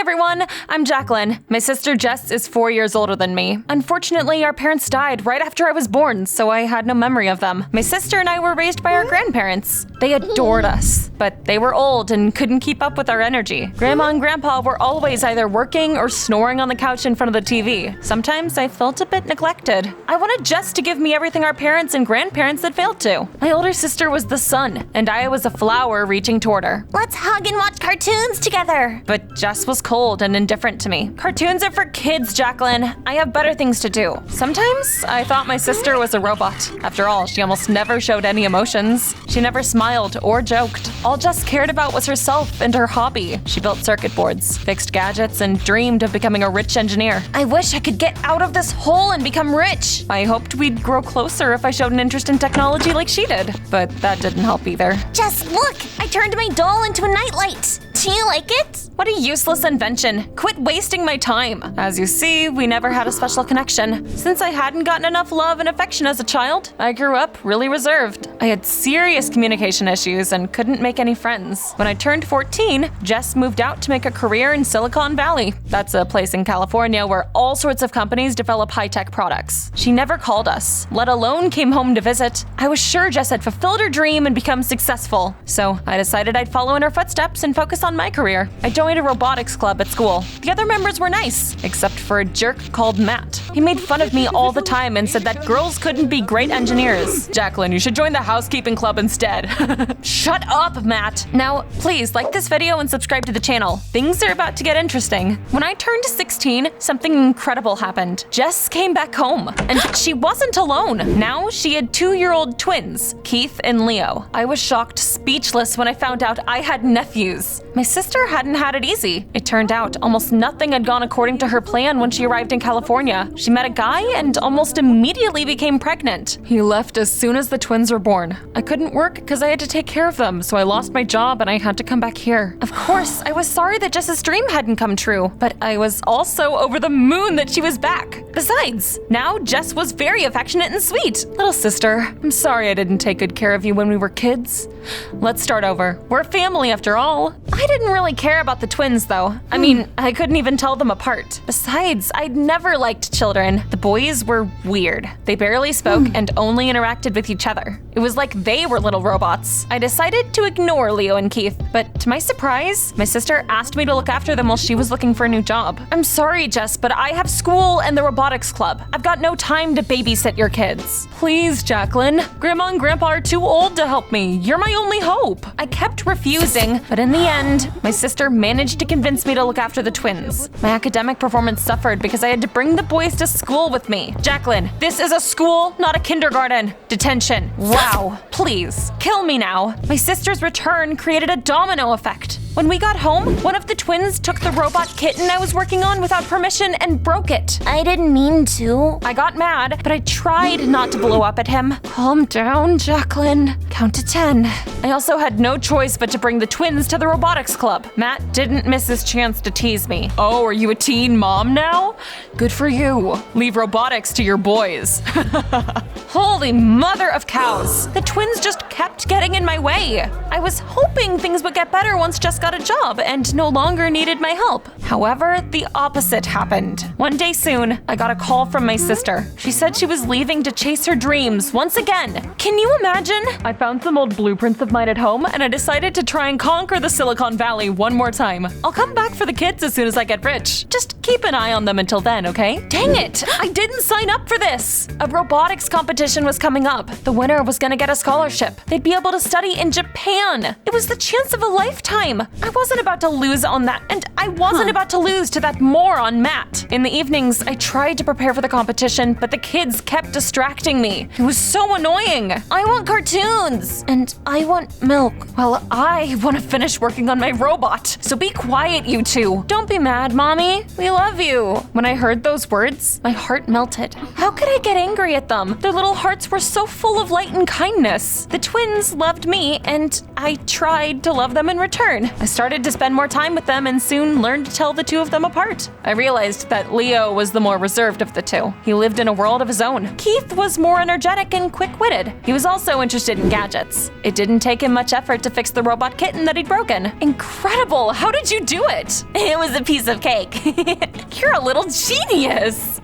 everyone, I'm Jacqueline. My sister Jess is 4 years older than me. Unfortunately, our parents died right after I was born, so I had no memory of them. My sister and I were raised by our grandparents. They adored us, but they were old and couldn't keep up with our energy. Grandma and Grandpa were always either working or snoring on the couch in front of the TV. Sometimes I felt a bit neglected. I wanted Jess to give me everything our parents and grandparents had failed to. My older sister was the sun, and I was a flower reaching toward her. Let's hug and watch cartoons together. But Jess was cold and indifferent to me. Cartoons are for kids, Jacqueline. I have better things to do. Sometimes I thought my sister was a robot. After all, she almost never showed any emotions. She never smiled or joked. All Jess cared about was herself and her hobby. She built circuit boards, fixed gadgets, and dreamed of becoming a rich engineer. I wish I could get out of this hole and become rich. I hoped we'd grow closer if I showed an interest in technology like she did. But that didn't help either. Just look! I turned my doll into a nightlight. Do you like it? What a useless invention. Quit wasting my time. As you see, we never had a special connection. Since I hadn't gotten enough love and affection as a child, I grew up really reserved. I had serious communication issues and couldn't make any friends. When I turned 14, Jess moved out to make a career in Silicon Valley. That's a place in California where all sorts of companies develop high-tech products. She never called us, let alone came home to visit. I was sure Jess had fulfilled her dream and become successful. So I decided I'd follow in her footsteps and focus on my career. I joined a robotics club at school. The other members were nice, except for a jerk called Matt. He made fun of me all the time and said that girls couldn't be great engineers. Jacqueline, you should join the housekeeping club instead. Shut up, Matt. Now, please like this video and subscribe to the channel. Things are about to get interesting. When I turned 16, something incredible happened. Jess came back home, and she wasn't alone. Now she had 2-year-old twins, Keith and Leo. I was shocked, speechless when I found out I had nephews. My sister hadn't had it easy. It turned out almost nothing had gone according to her plan when she arrived in California. She met a guy and almost immediately became pregnant. He left as soon as the twins were born. I couldn't work because I had to take care of them, so I lost my job and I had to come back here. Of course, I was sorry that Jess's dream hadn't come true, but I was also over the moon that she was back. Besides, now Jess was very affectionate and sweet. Little sister, I'm sorry I didn't take good care of you when we were kids. Let's start over. We're family after all. I didn't really care about the twins though. I mean, I couldn't even tell them apart. Besides, I'd never liked children. The boys were weird. They barely spoke and only interacted with each other. It was like they were little robots. I decided to ignore Leo and Keith, but to my surprise, my sister asked me to look after them while she was looking for a new job. I'm sorry, Jess, but I have school and the robotics club. I've got no time to babysit your kids. Please, Jacqueline. Grandma and Grandpa are too old to help me. You're my only hope. I kept refusing, but in the end, my sister managed to convince me to look after the twins. My academic performance suffered because I had to bring the boys to school with me. Jacqueline, this is a school, not a kindergarten. Detention. Wow. Please, kill me now. My sister's return created a domino effect. When we got home, one of the twins took the robot kitten I was working on without permission and broke it. I didn't mean to. I got mad, but I tried not to blow up at him. Calm down, Jacqueline. Count to 10. I also had no choice but to bring the twins to the robotics club. Matt didn't miss his chance to tease me. Oh, are you a teen mom now? Good for you. Leave robotics to your boys. Holy mother of cows. The twins just kept getting in my way. I was hoping things would get better once Jess got a job and no longer needed my help. However, the opposite happened. One day soon, I got a call from my sister. She said she was leaving to chase her dreams once again. Can you imagine? I found some old blueprints of mine at home and I decided to try and conquer the Silicon Valley one more time. I'll come back for the kids as soon as I get rich. Just keep an eye on them until then, okay? Dang it! I didn't sign up for this! A robotics competition was coming up. The winner was gonna get a scholarship. They'd be able to study in Japan. It was the chance of a lifetime. I wasn't about to lose on that, and I wasn't about to lose to that moron Matt. In the evenings, I tried to prepare for the competition, but the kids kept distracting me. It was so annoying. I want cartoons, and I want milk. Well, I want to finish working on my robot. So be quiet, you two. Don't be mad, Mommy. We love you. When I heard those words, my heart melted. How could I get angry at them? Their little hearts were so full of light and kindness. The twins loved me, and I tried to love them in return. I started to spend more time with them and soon learned to tell the two of them apart. I realized that Leo was the more reserved of the two. He lived in a world of his own. Keith was more energetic and quick-witted. He was also interested in gadgets. It didn't take him much effort to fix the robot kitten that he'd broken. Incredible! How did you do it? It was a piece of cake. You're a little genius!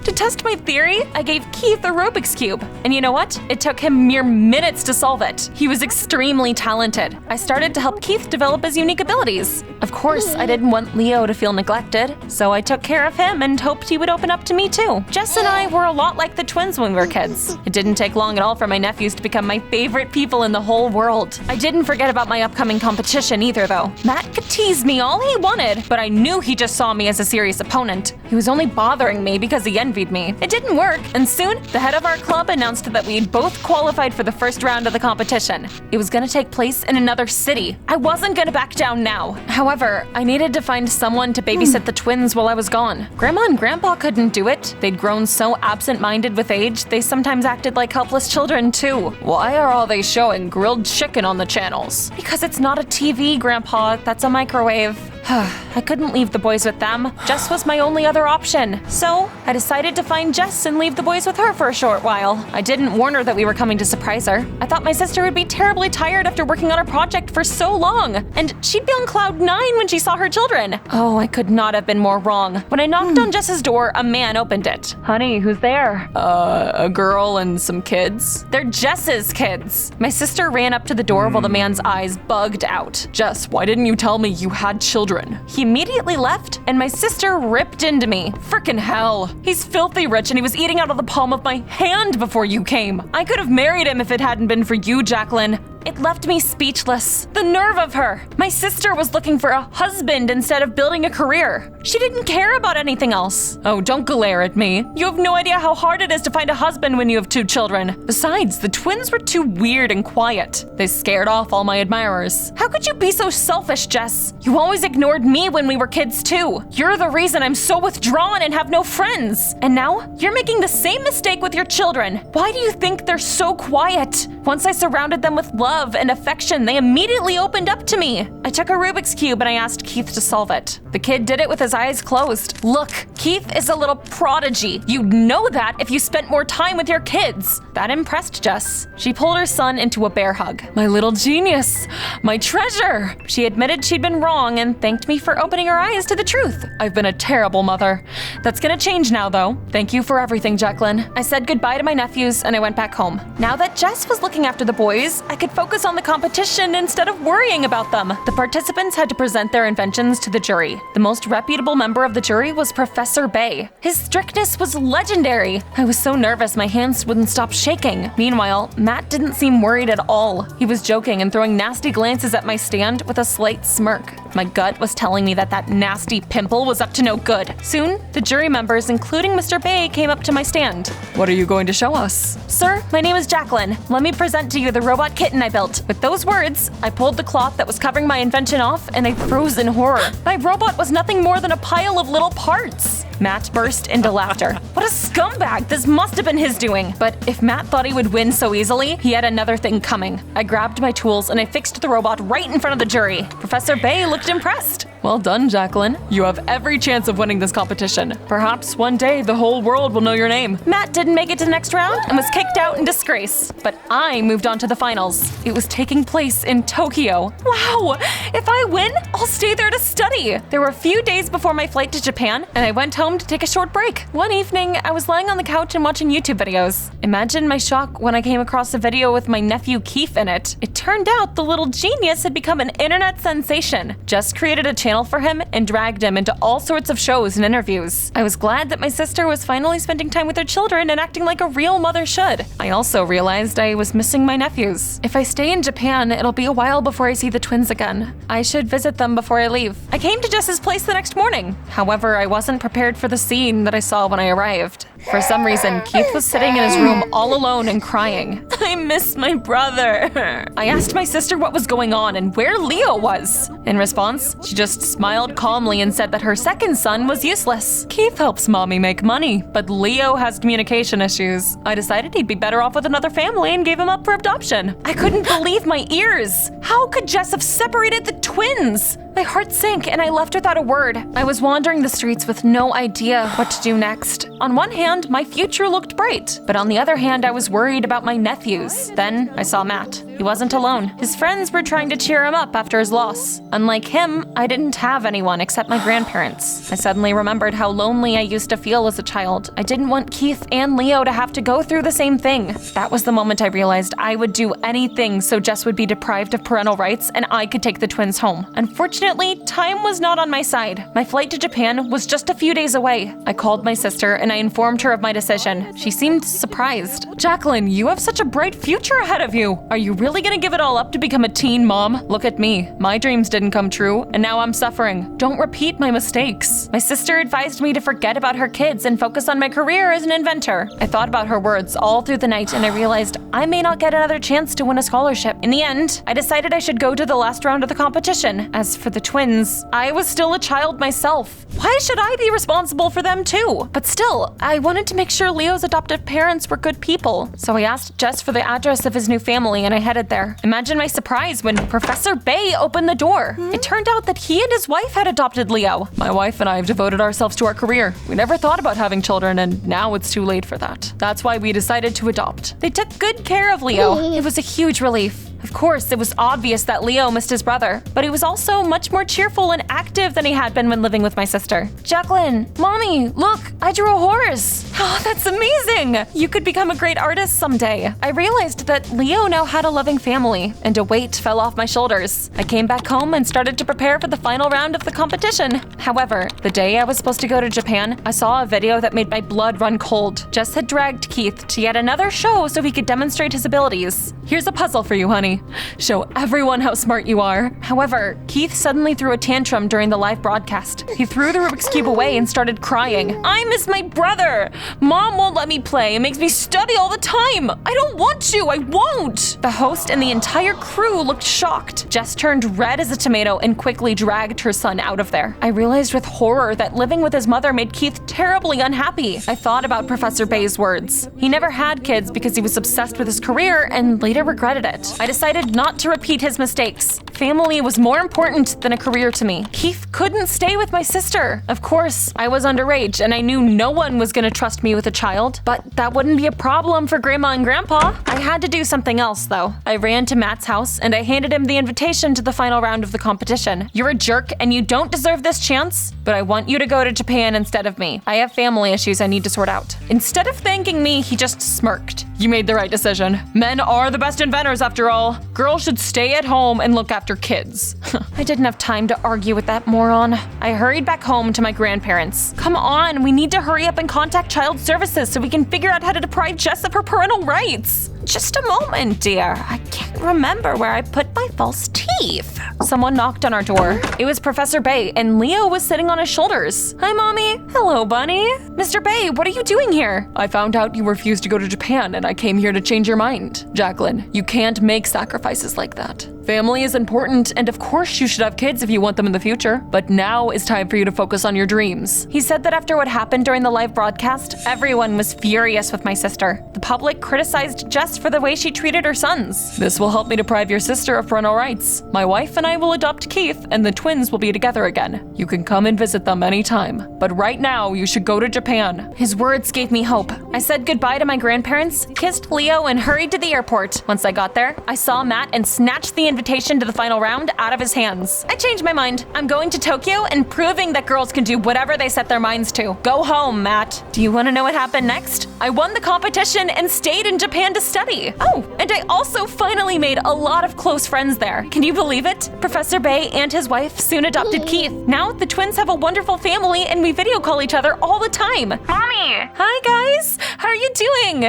To test my theory, I gave Keith a Rubik's Cube. And you know what? It took him mere minutes to solve it. He was extremely talented. I started to help Keith develop his unique abilities. Of course, I didn't want Leo to feel neglected, so I took care of him and hoped he would open up to me too. Jess and I were a lot like the twins when we were kids. It didn't take long at all for my nephews to become my favorite people in the whole world. I didn't forget about my upcoming competition either though. Matt could tease me all he wanted, but I knew he just saw me as a serious opponent. He was only bothering me because he envied me. It didn't work, and soon, the head of our club announced that we'd both qualified for the first round of the competition. It was gonna take place in another city. I wasn't gonna back down now. However, I needed to find someone to babysit the twins while I was gone. Grandma and Grandpa couldn't do it. They'd grown so absent-minded with age, they sometimes acted like helpless children too. Why are all they showing grilled chicken on the channels? Because it's not a TV, Grandpa. That's a microwave. I couldn't leave the boys with them. Jess was my only other option. So, I decided to find Jess and leave the boys with her for a short while. I didn't warn her that we were coming to surprise her. I thought my sister would be terribly tired after working on a project for so long, and she'd be on cloud 9 when she saw her children. Oh, I could not have been more wrong. When I knocked on Jess's door, a man opened it. Honey, who's there? A girl and some kids. They're Jess's kids. My sister ran up to the door while the man's eyes bugged out. Jess, why didn't you tell me you had children? He immediately left, and my sister ripped into me. Frickin' hell. He's filthy rich, and he was eating out of the palm of my hand before you came. I could have married him if it hadn't been for you, Jacqueline. It left me speechless. The nerve of her! My sister was looking for a husband instead of building a career. She didn't care about anything else. Oh, don't glare at me. You have no idea how hard it is to find a husband when you have 2 children. Besides, the twins were too weird and quiet. They scared off all my admirers. How could you be so selfish, Jess? You always ignored me when we were kids too. You're the reason I'm so withdrawn and have no friends. And now, you're making the same mistake with your children. Why do you think they're so quiet? Once I surrounded them with love and affection, they immediately opened up to me. I took a Rubik's Cube and I asked Keith to solve it. The kid did it with his eyes closed. Look, Keith is a little prodigy. You'd know that if you spent more time with your kids. That impressed Jess. She pulled her son into a bear hug. My little genius, my treasure. She admitted she'd been wrong and thanked me for opening her eyes to the truth. I've been a terrible mother. That's gonna change now though. Thank you for everything, Jacqueline. I said goodbye to my nephews and I went back home. Now that Jess was looking after the boys, I could focus on the competition instead of worrying about them. The participants had to present their inventions to the jury. The most reputable member of the jury was Professor Bay. His strictness was legendary. I was so nervous my hands wouldn't stop shaking. Meanwhile, Matt didn't seem worried at all. He was joking and throwing nasty glances at my stand with a slight smirk. My gut was telling me that that nasty pimple was up to no good. Soon, the jury members, including Mr. Bay, came up to my stand. What are you going to show us? Sir, my name is Jacqueline. Let me present to you the robot kitten I built. With those words, I pulled the cloth that was covering my invention off and I froze in horror. My robot was nothing more than a pile of little parts. Matt burst into laughter. What a scumbag! This must have been his doing. But if Matt thought he would win so easily, he had another thing coming. I grabbed my tools and I fixed the robot right in front of the jury. Professor Bay looked impressed. Well done, Jacqueline. You have every chance of winning this competition. Perhaps one day the whole world will know your name. Matt didn't make it to the next round and was kicked out in disgrace. But I moved on to the finals. It was taking place in Tokyo. Wow! If I win, I'll stay there to study. There were a few days before my flight to Japan, and I went home to take a short break. One evening, I was lying on the couch and watching YouTube videos. Imagine my shock when I came across a video with my nephew Keith in it. It turned out the little genius had become an internet sensation. Just created a channel for him and dragged him into all sorts of shows and interviews. I was glad that my sister was finally spending time with her children and acting like a real mother should. I also realized I was missing my nephews. If I stay in Japan, it'll be a while before I see the twins again. I should visit them before I leave. I came to Jess's place the next morning. However, I wasn't prepared for the scene that I saw when I arrived. For some reason, Keith was sitting in his room all alone and crying. I miss my brother. I asked my sister what was going on and where Leo was. In response, she just smiled calmly and said that her second son was useless. Keith helps mommy make money, but Leo has communication issues. I decided he'd be better off with another family and gave him up for adoption. I couldn't believe my ears. How could Jess have separated the twins? My heart sank and I left without a word. I was wandering the streets with no idea what to do next. On one hand, my future looked bright, but on the other hand, I was worried about my nephews. Then I saw Matt. He wasn't alone. His friends were trying to cheer him up after his loss. Unlike him, I didn't have anyone except my grandparents. I suddenly remembered how lonely I used to feel as a child. I didn't want Keith and Leo to have to go through the same thing. That was the moment I realized I would do anything so Jess would be deprived of parental rights and I could take the twins home. Unfortunately, time was not on my side. My flight to Japan was just a few days away. I called my sister and I informed her of my decision. She seemed surprised. Jacqueline, you have such a bright future ahead of you. Are you really gonna give it all up to become a teen mom? Look at me. My dreams didn't come true, and now I'm suffering. Don't repeat my mistakes. My sister advised me to forget about her kids and focus on my career as an inventor. I thought about her words all through the night, and I realized I may not get another chance to win a scholarship. In the end, I decided I should go to the last round of the competition. As for the twins, I was still a child myself. Why should I be responsible for them too? But still, I wanted to make sure Leo's adoptive parents were good people. So I asked Jess for the address of his new family and I headed there. Imagine my surprise when Professor Bay opened the door. It turned out that he and his wife had adopted Leo. My wife and I have devoted ourselves to our career. We never thought about having children and now it's too late for that. That's why we decided to adopt. They took good care of Leo. It was a huge relief. Of course, it was obvious that Leo missed his brother, but he was also much more cheerful and active than he had been when living with my sister. Jacqueline, Mommy, look, I drew a horse. Oh, that's amazing. You could become a great artist someday. I realized that Leo now had a loving family, and a weight fell off my shoulders. I came back home and started to prepare for the final round of the competition. However, the day I was supposed to go to Japan, I saw a video that made my blood run cold. Jess had dragged Keith to yet another show so he could demonstrate his abilities. Here's a puzzle for you, honey. Show everyone how smart you are. However, Keith suddenly threw a tantrum during the live broadcast. He threw the Rubik's Cube away and started crying. I miss my brother. Mom won't let me play and makes me study all the time. I don't want to. I won't. The host and the entire crew looked shocked. Jess turned red as a tomato and quickly dragged her son out of there. I realized with horror that living with his mother made Keith terribly unhappy. I thought about Professor Bay's words. He never had kids because he was obsessed with his career and later regretted it. I decided not to repeat his mistakes. Family was more important than a career to me. Keith couldn't stay with my sister. Of course, I was underage and I knew no one was gonna trust me with a child, but that wouldn't be a problem for Grandma and Grandpa. I had to do something else though. I ran to Matt's house and I handed him the invitation to the final round of the competition. You're a jerk and you don't deserve this chance, but I want you to go to Japan instead of me. I have family issues I need to sort out. Instead of thanking me, he just smirked. You made the right decision. Men are the best inventors after all. Girls should stay at home and look after kids. I didn't have time to argue with that moron. I hurried back home to my grandparents. Come on, we need to hurry up and contact Child Services so we can figure out how to deprive Jess of her parental rights. Just a moment, dear. I can't remember where I put my false teeth. Someone knocked on our door. It was Professor Bay, and Leo was sitting on his shoulders. Hi, Mommy. Hello, Bunny. Mr. Bay, what are you doing here? I found out you refused to go to Japan, and I came here to change your mind. Jacqueline, you can't make sacrifices like that. Family is important, and of course you should have kids if you want them in the future. But now is time for you to focus on your dreams. He said that after what happened during the live broadcast, everyone was furious with my sister. The public criticized Jess for the way she treated her sons. This will help me deprive your sister of parental rights. My wife and I will adopt Keith, and the twins will be together again. You can come and visit them anytime. But right now, you should go to Japan. His words gave me hope. I said goodbye to my grandparents, kissed Leo, and hurried to the airport. Once I got there, I saw Matt and snatched the invitation to the final round out of his hands. I changed my mind. I'm going to Tokyo and proving that girls can do whatever they set their minds to. Go home, Matt. Do you want to know what happened next? I won the competition and stayed in Japan to study. Oh, and I also finally made a lot of close friends there. Can you believe it? Professor Bay and his wife soon adopted Keith. Now the twins have a wonderful family and we video call each other all the time. Mommy! Hi, guys. How are you doing?